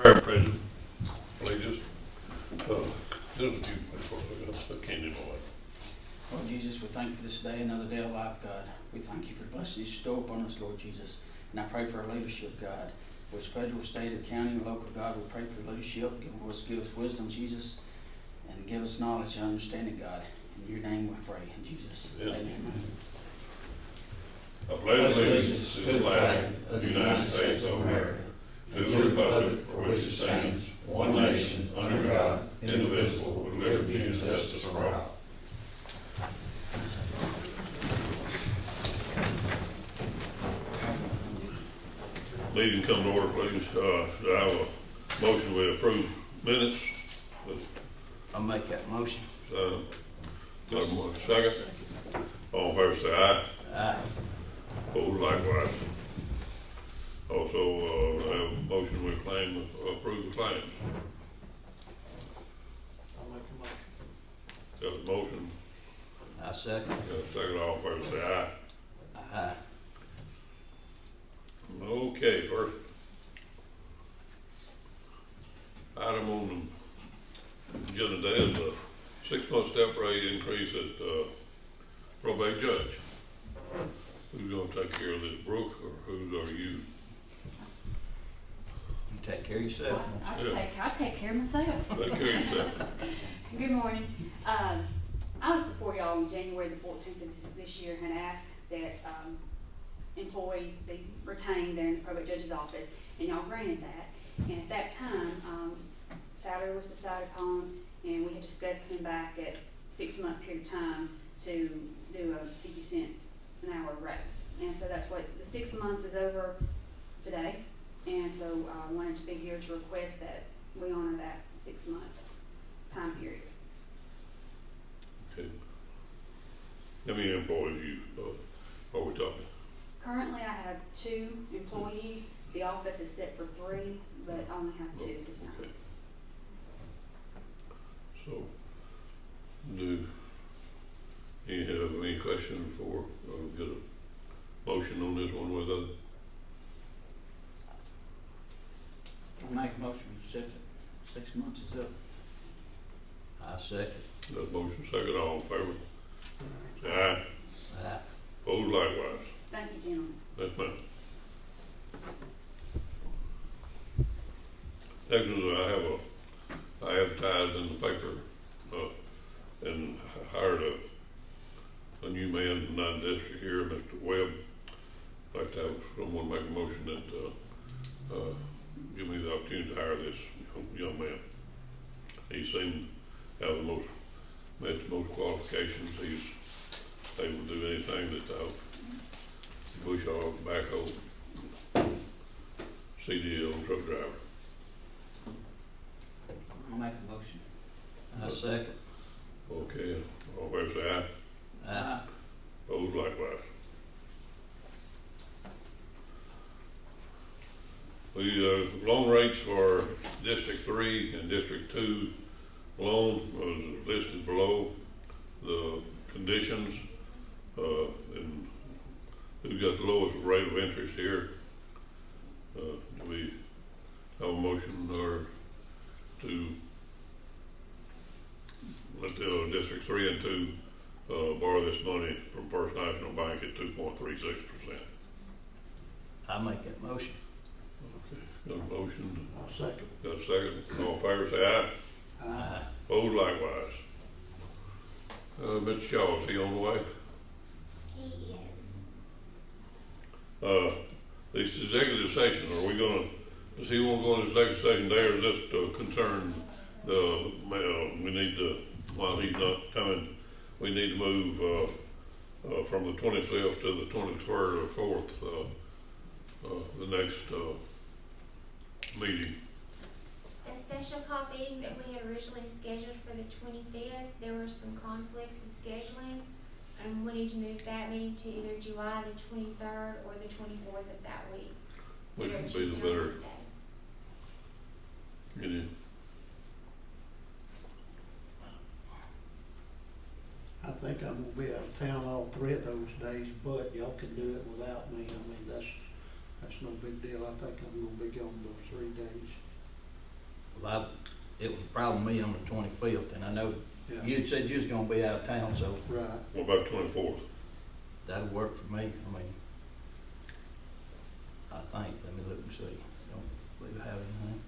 Madam President, ladies, there's a few before I can't do my way. Lord Jesus, we thank you for this day, another day of life, God. We thank you for the blessings you store upon us, Lord Jesus. And I pray for our leadership, God. Whether it's federal, state, or county, or local, God, we pray for leadership. Give us wisdom, Jesus, and give us knowledge and understanding, God. In your name we pray, in Jesus' name. Amen. I pledge allegiance to the flag of the United States of America, to the republic for which it stands, one nation, under God, indivisible, with liberty and justice for all. Meeting come to order, please. Do I have a motion to approve minutes? I'll make that motion. Second. All in favor say aye. Aye. Opposed likewise. Also, I have a motion to approve the claims. I'll make the motion. Got a motion. I second. Got a second. All in favor say aye. Aye. Okay, first item on the agenda today is a 6-month step rate increase at probate judge. Who's gonna take care of this, Brooke, or who are you? You take care of yourself. I'll take care of myself. Take care of yourself. Good morning. I was before y'all on January the 14th of this year and asked that employees be retained there in the probate judge's office, and y'all granted that. And at that time, salary was decided upon, and we had discussed coming back at 6-month period of time to do a 50-cent an hour raise. And so that's what the 6 months is over today. And so I wanted to be here to request that we honor that 6-month time period. Okay. How many employees are we talking? Currently, I have 2 employees. The office is set for 3, but I only have 2 at this time. Okay. So, do you have any questions before we get a motion on this one with us? I'll make a motion. 6 months is up. I second. That motion second, all in favor? Say aye. Aye. Opposed likewise. Thank you, gentlemen. Yes, ma'am. Next is I advertised in the paper, and hired a new man from that district here, Mr. Webb. I'd like to have someone make a motion that, give me the opportunity to hire this young man. He seemed to have met the most qualifications. He's able to do anything that, bush hog, backhoe, CDL, and truck driver. I'll make a motion. I second. Okay, all in favor say aye. Aye. Opposed likewise. Loan rates for District 3 and District 2 loan was listed below. The conditions, and who's got the lowest rate of interest here? Do we have a motion or to let the District 3 and 2 borrow this money from First National Bank at 2.36%? I make that motion. Okay, got a motion. I'll second. Got a second. All in favor say aye. Aye. Opposed likewise. Mr. Shaw, is he on the way? He is. This executive session, are we gonna, does he want to go into executive session there, or is this to concern we need to, while he's not coming, we need to move, from the 25th to the 23rd or 4th, the next, meeting. The special call meeting that we had originally scheduled for the 25th, there were some conflicts in scheduling, and we need to move that meeting to either July the 23rd or the 24th of that week. So Which either would be Tuesday the or better Wednesday. meeting? I think I'm gonna be out of town all 3 of those days, but y'all can do it without me. I mean, that's no big deal. I think I'm gonna be gone those 3 days. Well, it was a problem with me on the 25th, and I know Yeah. you had said you was gonna be out of town, so Right. What about 24th? that'll work for me. I mean, I think, let me look and see. Don't believe I have anything.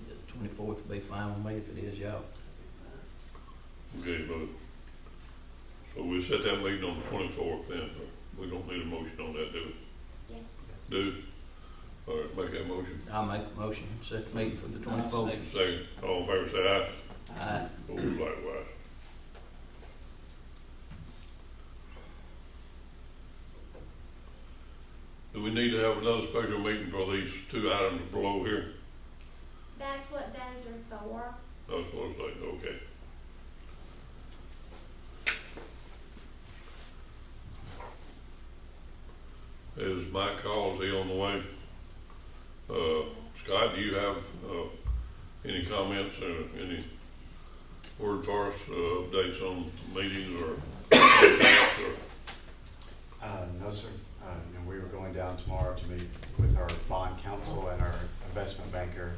Yeah, the 24th will be fine with me if it is y'all. Okay, but, so we'll set that meeting on the 24th then, or we don't need a motion on that, do we? Yes. Do? All right, make that motion. I'll make a motion, set the meeting for the I'll 24th. second. Second, all in favor, say aye. Aye. Opposed likewise. Do we need to have another special meeting for these two items below here? That's what those are for. That's what it's like, okay. Is Mike Calls, he on the way? Scott, do you have, any comments or any word for us, updates on meetings or? No, sir. We were going down tomorrow to meet with our bond counsel and our investment banker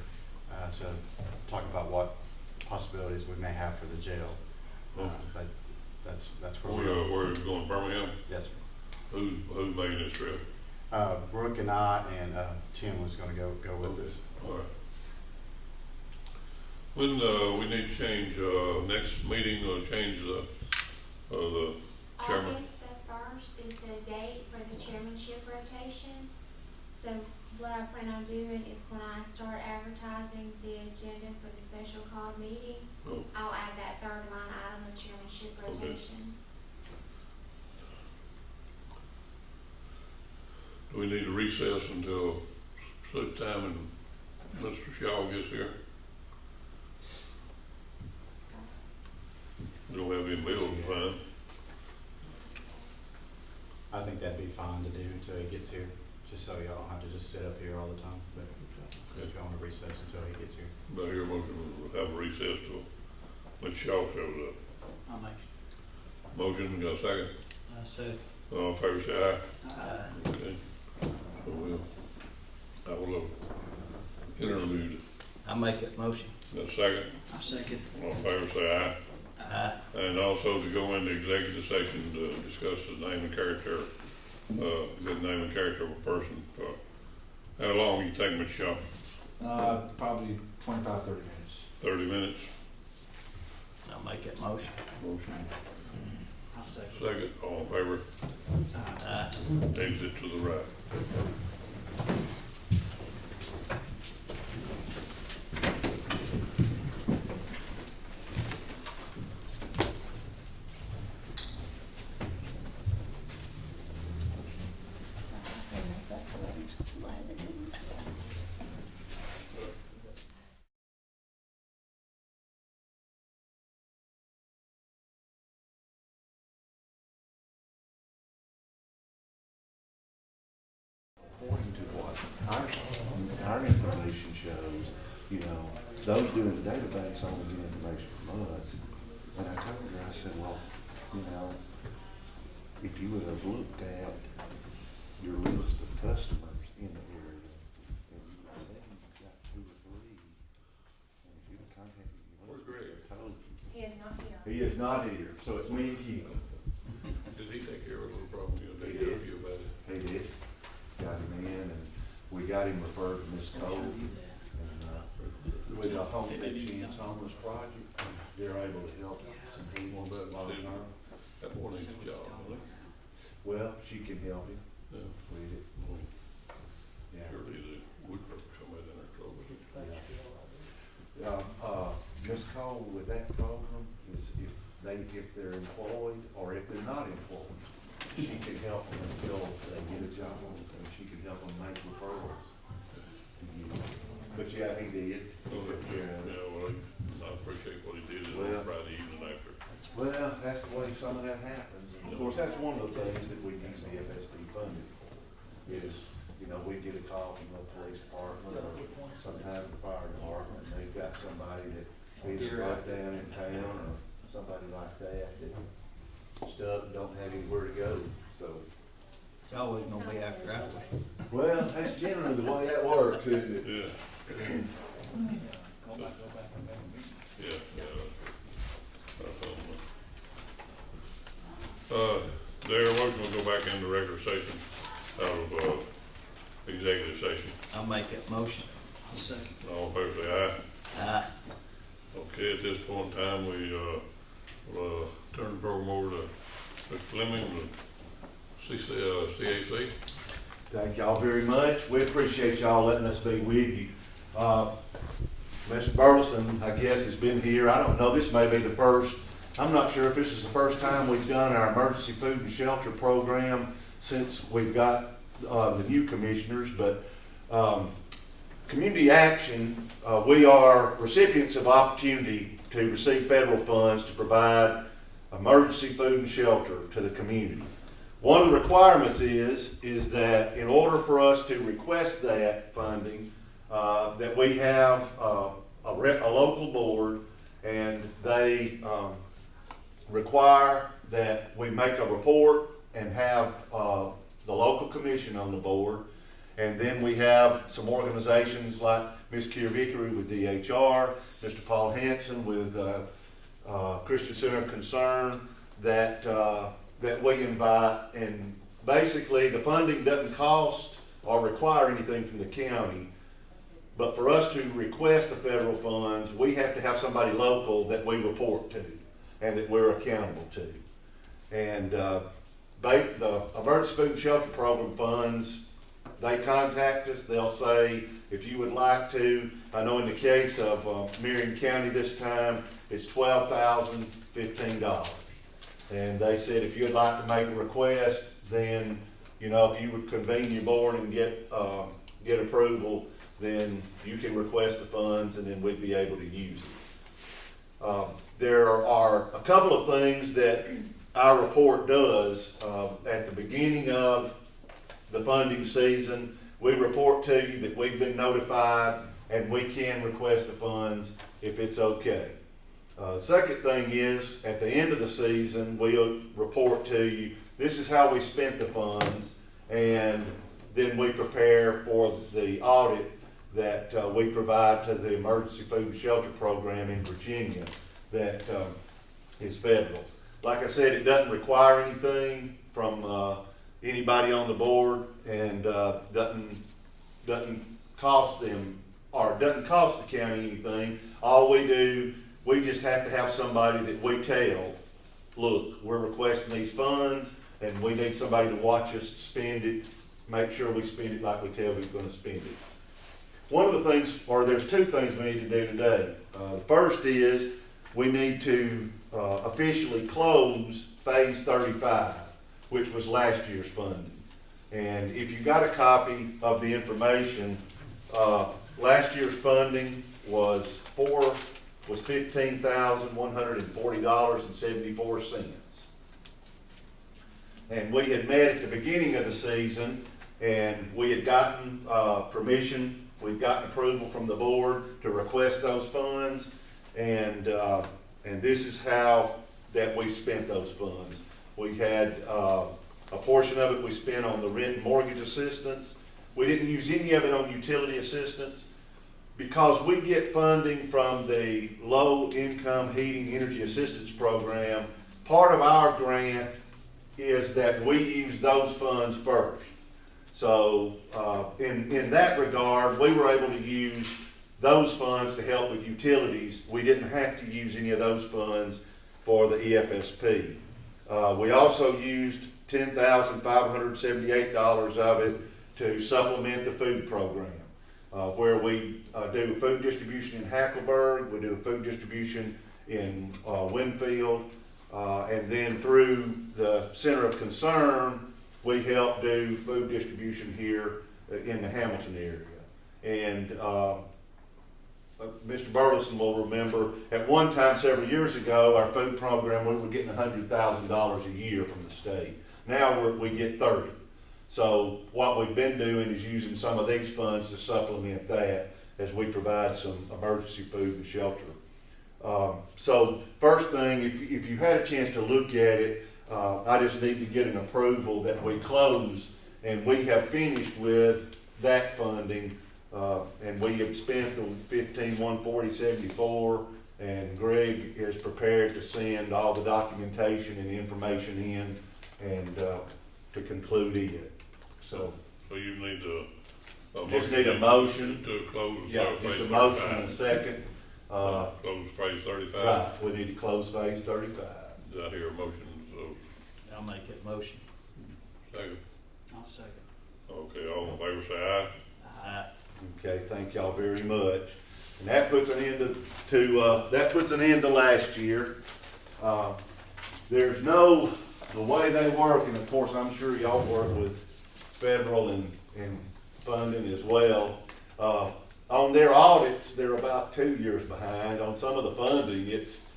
to talk about what possibilities we may have for the jail. But that's where we are. Where are you going, Birmingham? Yes, sir. Who's making this trip? Brooke and I and Tim was going to go with us. All right. When, we need to change, next meeting, change the chairman? August the 1st is the date for the chairmanship rotation. So what I plan on doing is when I start advertising the agenda for the special called meeting, Oh. I'll add that third line item of chairmanship Okay. rotation. Do we need to recess until such time and Mr. Shaw gets here? We don't have any bills to sign. I think that'd be fine to do until he gets here, just so y'all don't have to just sit up here all the time. But if y'all want to recess until he gets here. But here, motion, we'll have a recess till Mr. Shaw shows up. I'll make Motion, got a second? I said. All in favor, say aye. Aye. Okay. So I will, interlude. I'll make that motion. Got a second? I second. All in favor, say aye. Aye. And also to go into executive session to discuss the name and character, good name and character of a person. How long you take, Mr. Shaw? Probably 25, 30 minutes. 30 minutes? I'll make that motion. Motion. I'll second. Second, all in favor? Aye. Exit to the right. According to what our information shows, you know, those doing the database only get information from us. And I told her, I said, well, you know, if you would have looked at your list of customers in the area, and you would have said you've got 2 or 3, and if you'd have contacted you, Where's Greg? told you. He is not here. He is not here, so it's me and Keith. Did he take care of a little problem you He had to did. you about it? He did. Got him in, and we got him referred to Ms. Cole. And, with the Home Big Chance Homeless Project, they're able to help some people Well, long that's it. term. That one needs a job, doesn't it? Well, she can help him Yeah. with it. Yeah. Surely the woodwork, somebody in there close it. Ms. Cole, with that program, is if they're employed or if they're not employed, she can help them until they get a job, and she can help them make referrals to you. But yeah, he did. He took care of it. Yeah, well, I appreciate what he did on Well- Friday evening after. Well, that's the way some of that happens. And of course, that's one of the things that we need CFSD funded for, is, you know, we get a call from the police department or sometimes the fire department, and they've got somebody that either right down in town or somebody like that that stuck and don't have anywhere to go, so always gonna be after hours. Well, that's generally the way that works, isn't it? Yeah, Go back and make a meeting. yeah. There, we're gonna go back into regular session out of, executive session. I'll make that motion. I'll second. All in favor, say aye. Aye. Okay, at this point in time, we, will, turn the program over to Mr. Fleming, the CAC. Thank y'all very much. We appreciate y'all letting us be with you. Mr. Burleson, I guess, has been here. I don't know, this may be the first, I'm not sure if this is the first time we've done our emergency food and shelter program since we've got the new commissioners, but Community Action, we are recipients of opportunity to receive federal funds to provide emergency food and shelter to the community. One of the requirements is that in order for us to request that funding, that we have a local board, and they require that we make a report and have the local commission on the board. And then we have some organizations like Ms. Kier Vickery with DHR, Mr. Paul Hansen with Christian Center of Concern that we invite. And basically the funding doesn't cost or require anything from the county. But for us to request the federal funds, we have to have somebody local that we report to and that we're accountable to. And the Emergency Food and Shelter Program funds, they contact us. They'll say, if you would like to, I know in the case of Marion County this time, it's $12,015. And they said if you'd like to make a request, then, you know, if you would convene your board and get approval, then you can request the funds and then we'd be able to use it. There are a couple of things that our report does. At the beginning of the funding season, we report to you that we've been notified and we can request the funds if it's okay. Second thing is, at the end of the season, we'll report to you, this is how we spent the funds, and then we prepare for the audit that we provide to the Emergency Food and Shelter Program in Virginia that is federal. Like I said, it doesn't require anything from anybody on the board, and doesn't cost them, or doesn't cost the county anything. All we do, we just have to have somebody that we tell, look, we're requesting these funds and we need somebody to watch us spend it, make sure we spend it like we tell we're going to spend it. One of the things, or there's two things we need to do today. The first is we need to officially close phase 35, which was last year's funding. And if you got a copy of the information, last year's funding was $15,140.74. And we had met at the beginning of the season, and we had gotten permission, we'd gotten approval from the board to request those funds, and this is how that we spent those funds. We had a portion of it we spent on the rent and mortgage assistance. We didn't use any of it on utility assistance because we get funding from the Low Income Heating Energy Assistance Program. Part of our grant is that we use those funds first. So in that regard, we were able to use those funds to help with utilities. We didn't have to use any of those funds for the EFSP. We also used $10,578 of it to supplement the food program, where we do food distribution in Hackleburg, we do food distribution in Winfield, and then through the Center of Concern, we help do food distribution here in the Hamilton area. And Mr. Burleson will remember, at one time several years ago, our food program, we were getting $100,000 a year from the state. Now we get 30. So what we've been doing is using some of these funds to supplement that as we provide some emergency food and shelter. So first thing, if you had a chance to look at it, I just need to get an approval that we close and we have finished with that funding, and we have spent the 15140.74, and Greg is prepared to send all the documentation and information in and to conclude it. So So you need a just need a motion. to close. Yeah, phase just a motion 35. and a second. Close phase 35. Right, we need to close phase 35. Did I hear a motion? So, I'll make that motion. second. I'll second. Okay, all in favor say aye. Aye. Okay, thank y'all very much. And that puts an end to last year. There's no, the way they work, and of course, I'm sure y'all work with federal and funding as well. On their audits, they're about 2 years behind. On some of the funding, it's,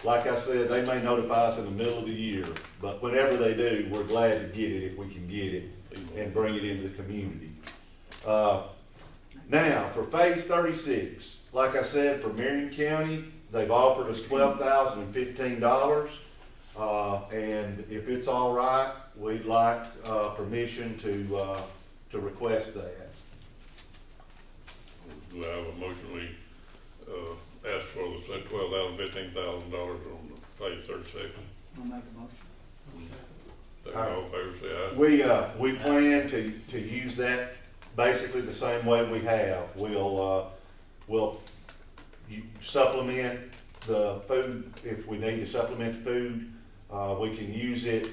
like I said, they may notify us in the middle of the year, but whenever they do, we're glad to get it if we can get it and bring it into the community. Now, for phase 36, like I said, for Marion County, they've offered us $12,015. And if it's all right, we'd like permission to request that. Do I have a motion? We ask for the $12,000, $15,000 on the phase 36. I'll make a motion. All in favor say aye. We plan to use that basically the same way we have. We'll supplement the food, if we need to supplement the food. We can use it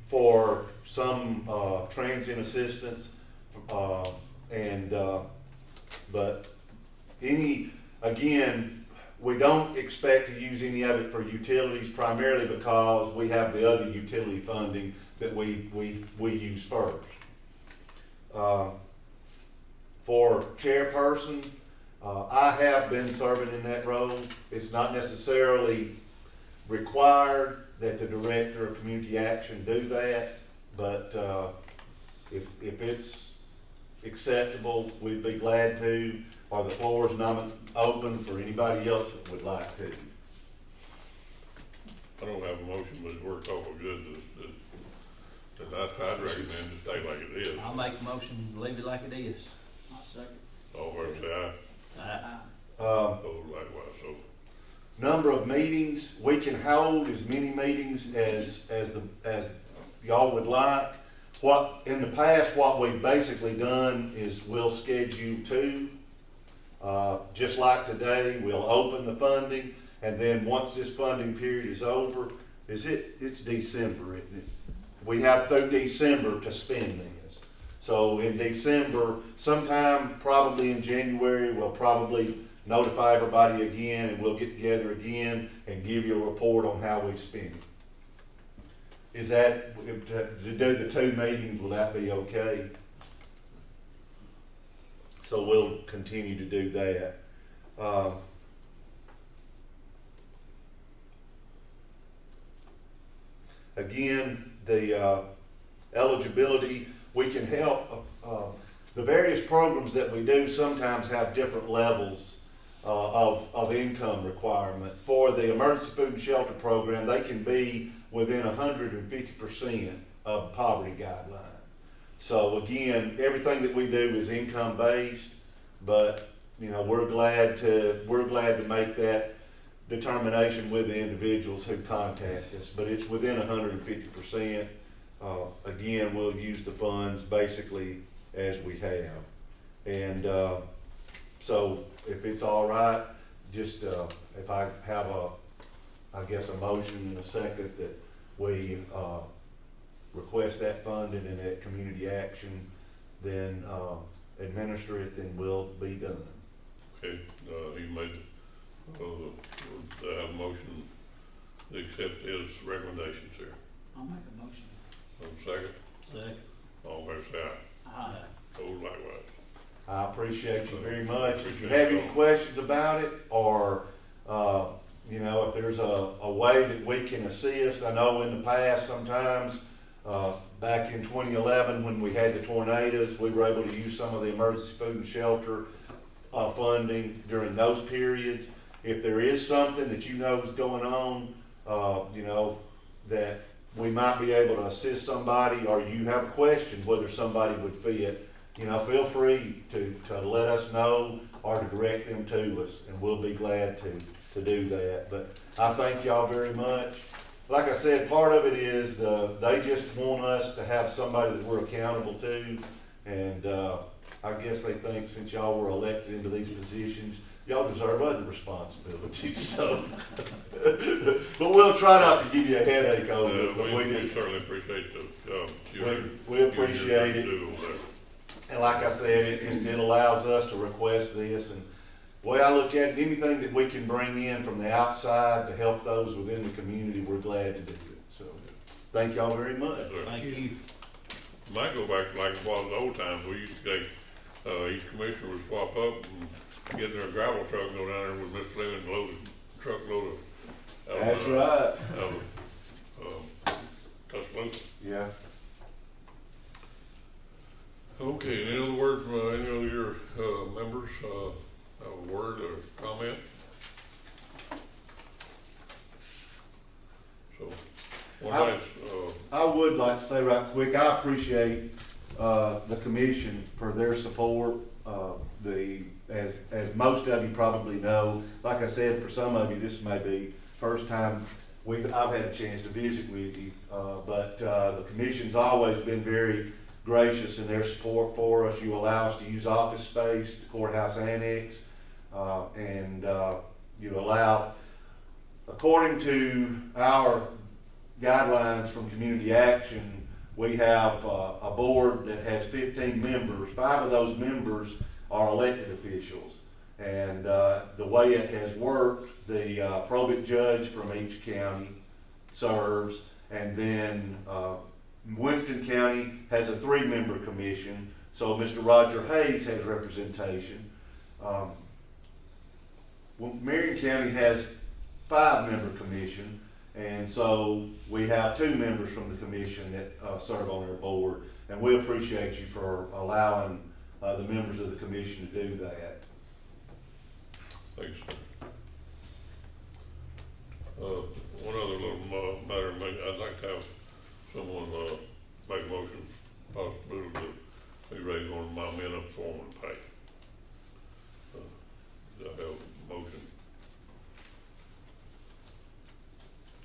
for some transient assistance, but again, we don't expect to use any of it for utilities, primarily because we have the other utility funding that we use first. For chairperson, I have been serving in that role. It's not necessarily required that the director of community action do that, but if it's acceptable, we'd be glad to, or the floor is not open for anybody else that would like to. I don't have a motion, but it worked awful good. And I'd recommend to stay like it is. I'll make a motion, leave it like it is. I'll second. All in favor say aye. Aye. Oh, likewise, so. Number of meetings, we can hold as many meetings as y'all would like. In the past, what we've basically done is we'll schedule 2. Just like today, we'll open the funding, and then once this funding period is over, it's December, isn't it? We have through December to spend this. So in December, sometime probably in January, we'll probably notify everybody again, and we'll get together again and give you a report on how we've spent it. Is that, to do the 2 meetings, will that be okay? So we'll continue to do that. Again, the eligibility, we can help. The various programs that we do sometimes have different levels of income requirement. For the emergency food and shelter program, they can be within 150% of poverty guideline. So again, everything that we do is income based, but we're glad to make that determination with the individuals who contact us. But it's within 150%. Again, we'll use the funds basically as we have. And so if it's all right, just if I have a motion in a second that we request that funding and that community action, then administer it, then we'll be done. Okay, he made, have a motion to accept his recommendations here. I'll make a motion. Second, Second. all in favor say aye. Aye. Oh, likewise. I appreciate you very much. If you have any questions about it, or if there's a way that we can assist, I know in the past sometimes, back in 2011 when we had the tornadoes, we were able to use some of the emergency food and shelter funding during those periods. If there is something that is going on, that we might be able to assist somebody, or you have a question whether somebody would fit, you know, feel free to let us know or to direct them to us, and we'll be glad to do that. But I thank y'all very much. Like I said, part of it is they just want us to have somebody that we're accountable to, and I guess they think since y'all were elected into these positions, y'all deserve other responsibilities. So, but we'll try not to give you a headache over it. But We certainly appreciate the job. we appreciate it. And like I said, it allows us to request this, and the way I look at it, anything that we can bring in from the outside to help those within the community, we're glad to do it. So, thank y'all very much. Thank you. Might go back like it was in the old times. We used to take, each commissioner would swap up and get their gravel truck and go down there with Miss Fleming and load a truckload of. That's right. Tuscaloosa. Yeah. Okay, any other words from any of your members? Have a word or comment? So, I would like to say right quick, I appreciate the commission for their support. As most of you probably know, like I said, for some of you, this may be first time I've had a chance to visit with you, but the commission's always been very gracious in their support for us. You allow us to use office space, the courthouse annex, and you allow, according to our guidelines from Community Action, we have a board that has 15 members. 5 of those members are elected officials. And the way it has worked, the probate judge from each county serves, and then Winston County has a 3-member commission, so Mr. Roger Hayes has representation. Marion County has 5-member commission, and so we have 2 members from the commission that serve on our board, and we appreciate you for allowing the members of the commission to do that. Thanks, sir. One other little matter, I'd like to have someone make a motion, possibility to be raised one of my men up foreman pay. Do I have a motion?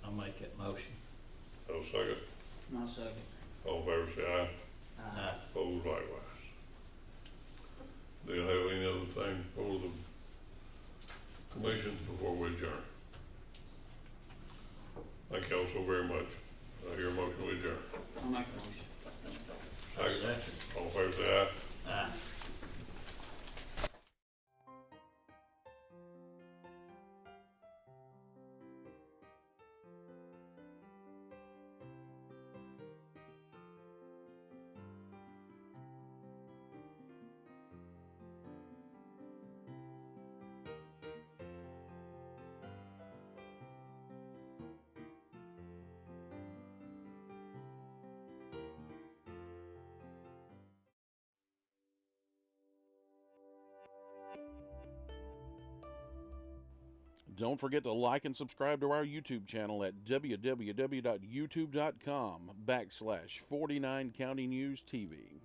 I'll make that motion. Have a second? No second. All in favor say aye. Aye. Opposed likewise. Do you have any other thing for the commission before we adjourn? Thank you all so very much. I hear a motion to adjourn. I'll make a motion. Second. All in favor say aye. Aye. Don't forget to like and subscribe to our YouTube channel at www.youtube.com/49 County News TV.